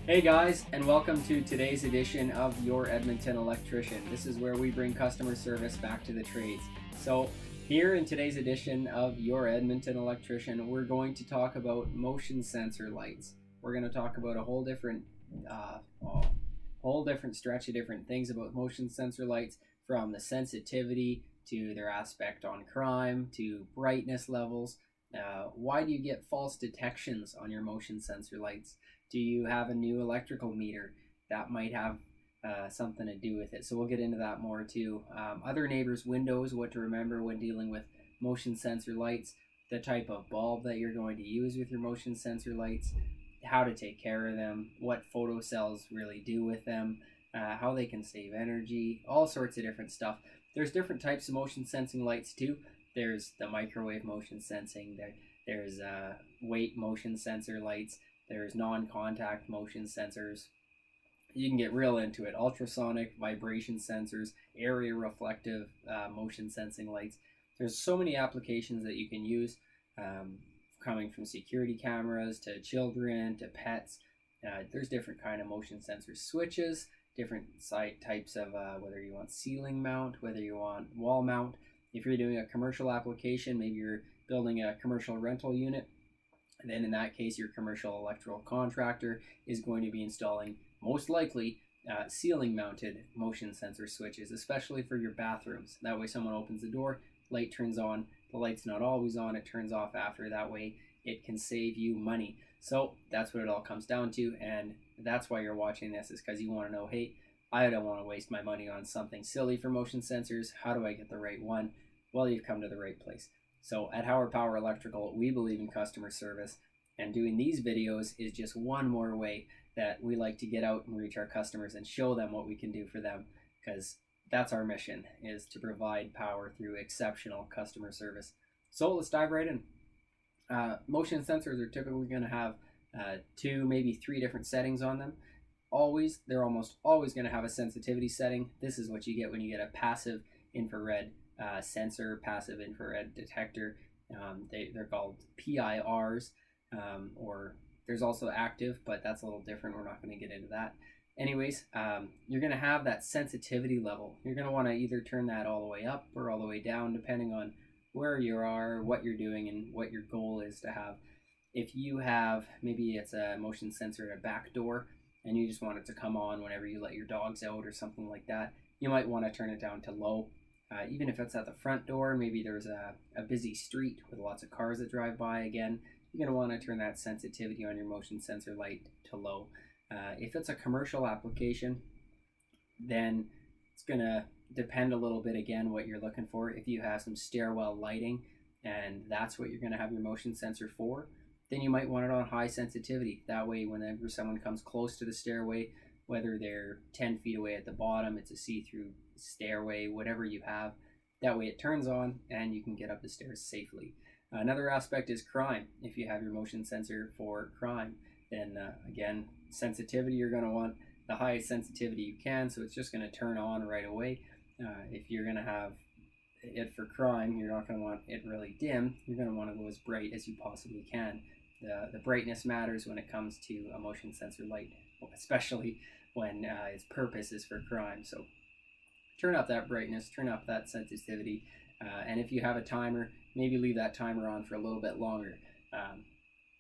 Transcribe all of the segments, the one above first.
Hey guys, and welcome to today's edition of Your Edmonton Electrician. This is where we bring customer service back to the trades. So, here in today's edition of Your Edmonton Electrician, we're going to talk about motion sensor lights. We're going to talk about a whole different stretch of different things about motion sensor lights, from the sensitivity to their aspect on crime to brightness levels. Why do you get false detections on your motion sensor lights? Do you have a new electrical meter? That might have something to do with it. So we'll get into that more too. Other neighbors' windows, what to remember when dealing with motion sensor lights, the type of bulb that you're going to use with your motion sensor lights, how to take care of them, what photocells really do with them, how they can save energy, all sorts of different stuff. There's different types of motion sensing lights too. There's the microwave motion sensing, there's weight motion sensor lights, there's non-contact motion sensors. You can get real into it. Ultrasonic vibration sensors, area reflective motion sensing lights. There's so many applications that you can use, coming from security cameras to children to pets. There's different kind of motion sensor switches, different types of whether you want ceiling mount, whether you want wall mount. If you're doing a commercial application, maybe you're building a commercial rental unit, then in that case your commercial electrical contractor is going to be installing, most likely, ceiling mounted motion sensor switches, especially for your bathrooms. That way someone opens the door, light turns on, the light's not always on, it turns off after. That way it can save you money. So that's what it all comes down to, and that's why you're watching this, is because you want to know, hey, I don't want to waste my money on something silly for motion sensors. How do I get the right one? Well, you've come to the right place. So at Hauer Power Electrical, we believe in customer service, and doing these videos is just one more way that we like to get out and reach our customers and show them what we can do for them, because that's our mission, is to provide power through exceptional customer service. So let's dive right in. Motion sensors are typically going to have 2, maybe 3 different settings on them. They're almost always going to have a sensitivity setting. This is what you get when you get a passive infrared sensor, passive infrared detector. They're called PIRs, or there's also active, but that's a little different. We're not going to get into that. Anyways, you're going to have that sensitivity level. You're going to want to either turn that all the way up or all the way down, depending on where you are, what you're doing, and what your goal is to have. If you have, maybe it's a motion sensor at a back door, and you just want it to come on whenever you let your dogs out or something like that, you might want to turn it down to low. Even if it's at the front door, maybe there's a busy street with lots of cars that drive by, again, you're going to want to turn that sensitivity on your motion sensor light to low. If it's a commercial application, then it's going to depend a little bit, again, what you're looking for. If you have some stairwell lighting and that's what you're going to have your motion sensor for, then you might want it on high sensitivity. That way, whenever someone comes close to the stairway, whether they're 10 feet away at the bottom, it's a see-through stairway, whatever you have, that way it turns on and you can get up the stairs safely. Another aspect is crime. If you have your motion sensor for crime, then again, sensitivity, you're going to want the highest sensitivity you can, so it's just going to turn on right away. If you're going to have it for crime, you're not going to want it really dim. You're going to want to go as bright as you possibly can. The brightness matters when it comes to a motion sensor light, especially when its purpose is for crime. So turn up that brightness, turn up that sensitivity, and if you have a timer, maybe leave that timer on for a little bit longer.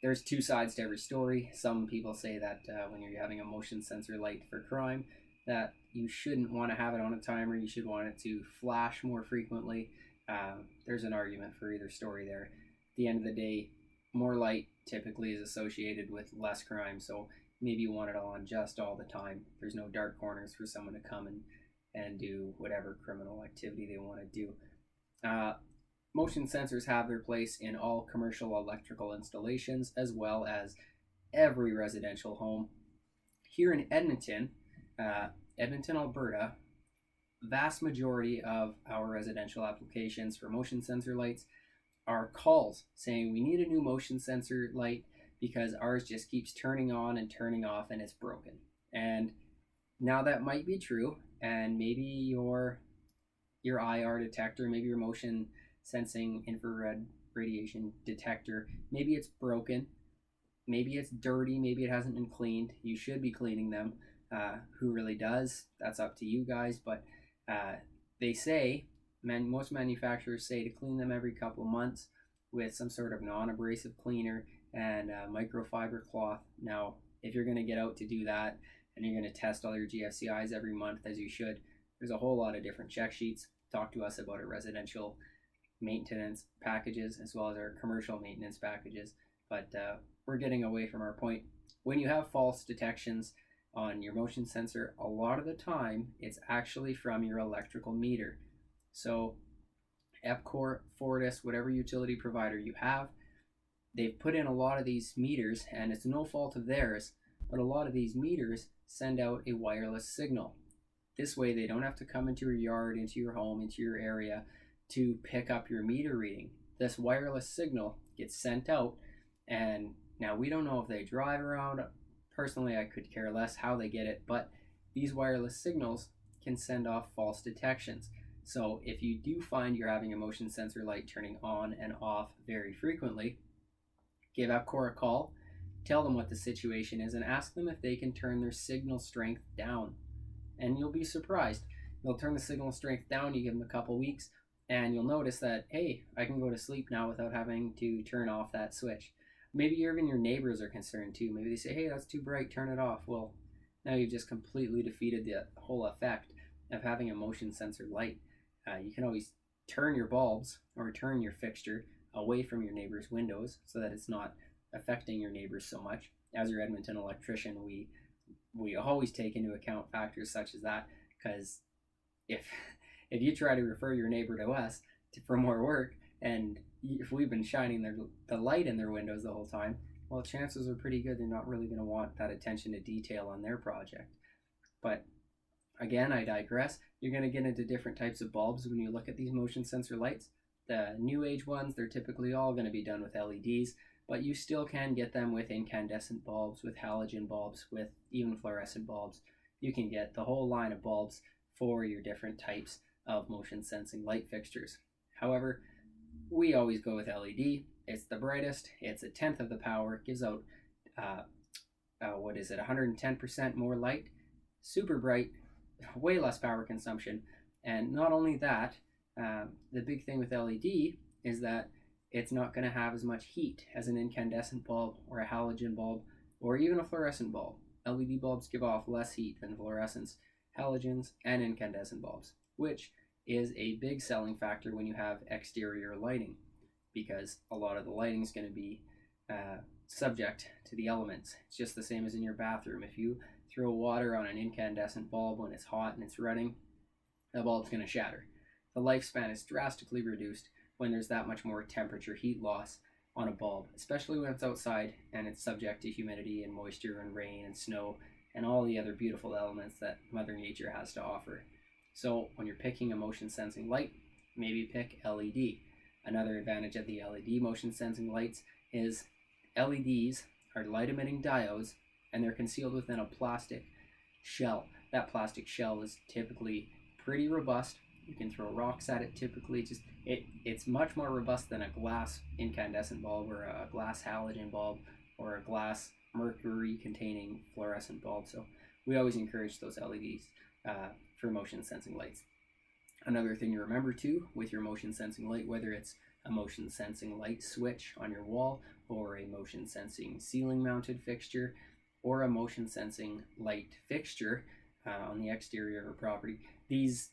There's 2 sides to every story. Some people say that when you're having a motion sensor light for crime, that you shouldn't want to have it on a timer. You should want it to flash more frequently. There's an argument for either story there. At the end of the day, more light typically is associated with less crime, so maybe you want it on just all the time. There's no dark corners for someone to come and do whatever criminal activity they want to do. Motion sensors have their place in all commercial electrical installations, as well as every residential home. Here in Edmonton, Alberta, vast majority of our residential applications for motion sensor lights are calls saying we need a new motion sensor light because ours just keeps turning on and turning off and it's broken. And now that might be true, and maybe your IR detector, maybe your motion sensing infrared radiation detector, maybe it's broken. maybe it's dirty, maybe it hasn't been cleaned. You should be cleaning them. Who really does? That's up to you guys. But they say, most manufacturers say to clean them every couple of months with some sort of non-abrasive cleaner and microfiber cloth. Now, if you're going to get out to do that and you're going to test all your GFCIs every month, as you should, there's a whole lot of different check sheets. Talk to us about our residential maintenance packages as well as our commercial maintenance packages. But we're getting away from our point. When you have false detections on your motion sensor, a lot of the time it's actually from your electrical meter. So EPCOR, Fortis, whatever utility provider you have, they've put in a lot of these meters, and it's no fault of theirs, but a lot of these meters send out a wireless signal. This way they don't have to come into your yard, into your home, into your area to pick up your meter reading. This wireless signal gets sent out, and now we don't know if they drive around. Personally, I could care less how they get it, but these wireless signals can send off false detections. So if you do find you're having a motion sensor light turning on and off very frequently, give EPCOR a call, tell them what the situation is, and ask them if they can turn their signal strength down. And you'll be surprised. They'll turn the signal strength down, you give them a couple weeks, and you'll notice that, hey, I can go to sleep now without having to turn off that switch. Maybe even your neighbors are concerned too. Maybe they say, hey, that's too bright, turn it off. Well, now you've just completely defeated the whole effect of having a motion sensor light. You can always turn your bulbs or turn your fixture away from your neighbor's windows so that it's not affecting your neighbors so much. As your Edmonton electrician, we always take into account factors such as that, because if you try to refer your neighbor to us for more work, and if we've been shining the light in their windows the whole time, well, chances are pretty good they're not really going to want that attention to detail on their project. But again, I digress. You're going to get into different types of bulbs when you look at these motion sensor lights. The new age ones, they're typically all going to be done with LEDs, but you still can get them with incandescent bulbs, with halogen bulbs, with even fluorescent bulbs. You can get the whole line of bulbs for your different types of motion sensing light fixtures. However, we always go with LED. It's the brightest, it's a tenth of the power, gives out 110% more light, super bright, way less power consumption. And not only that, the big thing with LED is that it's not going to have as much heat as an incandescent bulb or a halogen bulb or even a fluorescent bulb. LED bulbs give off less heat than fluorescents, halogens, and incandescent bulbs, which is a big selling factor when you have exterior lighting, because a lot of the lighting is going to be subject to the elements. It's just the same as in your bathroom. If you throw water on an incandescent bulb when it's hot and it's running, the bulb's going to shatter. The lifespan is drastically reduced when there's that much more temperature heat loss on a bulb, especially when it's outside and it's subject to humidity and moisture and rain and snow and all the other beautiful elements that Mother Nature has to offer. So when you're picking a motion sensing light, maybe pick LED. Another advantage of the LED motion sensing lights is LEDs are light emitting diodes, and they're concealed within a plastic shell. That plastic shell is typically pretty robust. You can throw rocks at it typically. It's much more robust than a glass incandescent bulb or a glass halogen bulb or a glass mercury containing fluorescent bulb. So we always encourage those LEDs for motion sensing lights. Another thing to remember too with your motion sensing light, whether it's a motion sensing light switch on your wall or a motion sensing ceiling mounted fixture or a motion sensing light fixture on the exterior of a property, these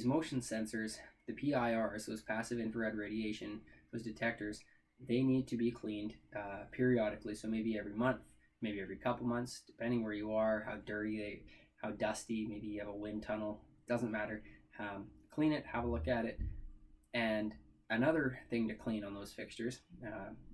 motion sensors, the PIRs, those passive infrared radiation, those detectors, they need to be cleaned periodically. So maybe every month, maybe every couple months, depending where you are, how dusty, maybe you have a wind tunnel, doesn't matter. Clean it, have a look at it. And another thing to clean on those fixtures,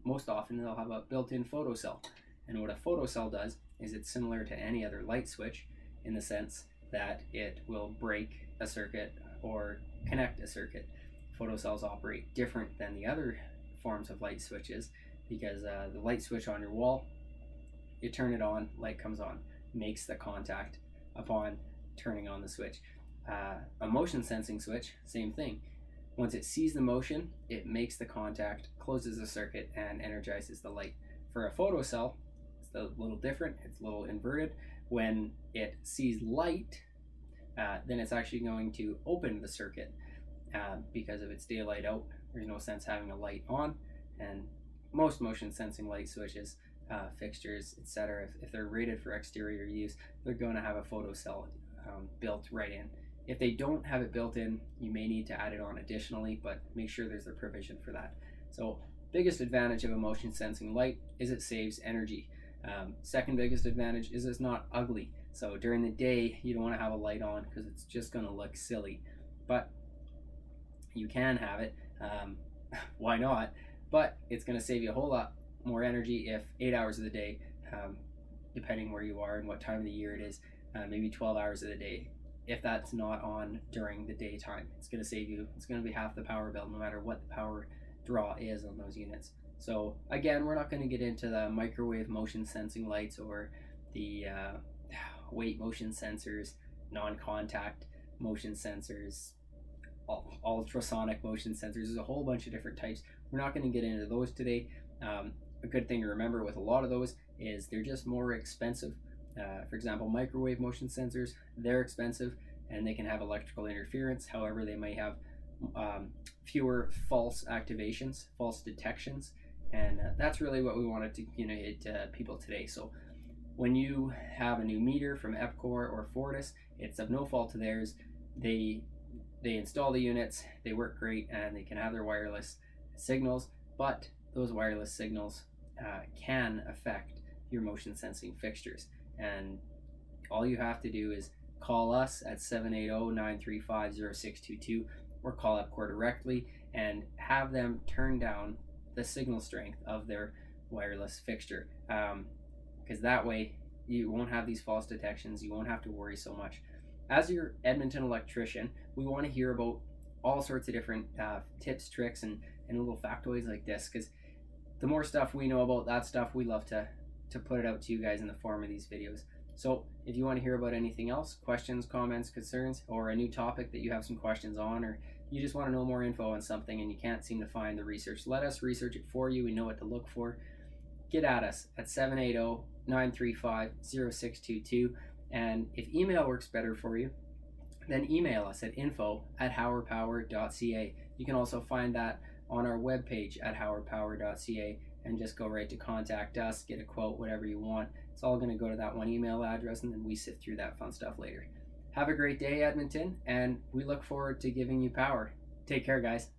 most often they'll have a built-in photocell. And what a photocell does is it's similar to any other light switch in the sense that it will break a circuit or connect a circuit. Photocells operate different than the other forms of light switches because the light switch on your wall, you turn it on, light comes on, makes the contact upon turning on the switch. A motion sensing switch, same thing. Once it sees the motion, it makes the contact, closes the circuit, and energizes the light. for a photocell, it's a little different. It's a little inverted. When it sees light, then it's actually going to open the circuit because if it's daylight out, there's no sense having a light on. And most motion sensing light switches, fixtures, etc., if they're rated for exterior use, they're going to have a photocell built right in. If they don't have it built in, you may need to add it on additionally, but make sure there's a provision for that. So biggest advantage of a motion sensing light is it saves energy. Second biggest advantage is it's not ugly. So during the day, you don't want to have a light on because it's just going to look silly. But you can have it. Why not? But it's going to save you a whole lot more energy if 8 hours of the day, depending where you are and what time of the year it is, maybe 12 hours of the day. If that's not on during the daytime, it's going to save you, it's going to be half the power bill no matter what the power draw is on those units. So again, we're not going to get into the microwave motion sensing lights or the weight motion sensors, non-contact motion sensors, ultrasonic motion sensors. There's a whole bunch of different types. We're not going to get into those today. A good thing to remember with a lot of those is they're just more expensive. For example, microwave motion sensors, they're expensive and they can have electrical interference. However, they may have fewer false activations, false detections, and that's really what we wanted to communicate to people today. So when you have a new meter from Epcor or Fortis, it's of no fault of theirs. They install the units, they work great, and they can have their wireless signals, but those wireless signals can affect your motion sensing fixtures. And all you have to do is call us at 780-935-0622 or call Epcor directly and have them turn down the signal strength of their wireless fixture, because that way you won't have these false detections. You won't have to worry so much. As your Edmonton electrician, we want to hear about all sorts of different tips, tricks, and little factoids like this, because the more stuff we know about that stuff, we love to put it out to you guys in the form of these videos. So if you want to hear about anything else, questions, comments, concerns, or a new topic that you have some questions on, or you just want to know more info on something and you can't seem to find the research, let us research it for you. We know what to look for. Get at us at 780-935-0622. And if email works better for you, then email us at info@hauerpower.ca. You can also find that on our webpage at hauerpower.ca and just go right to contact us, get a quote, whatever you want. It's all going to go to that one email address, and then we sift through that fun stuff later. Have a great day, Edmonton, and we look forward to giving you power. Take care, guys.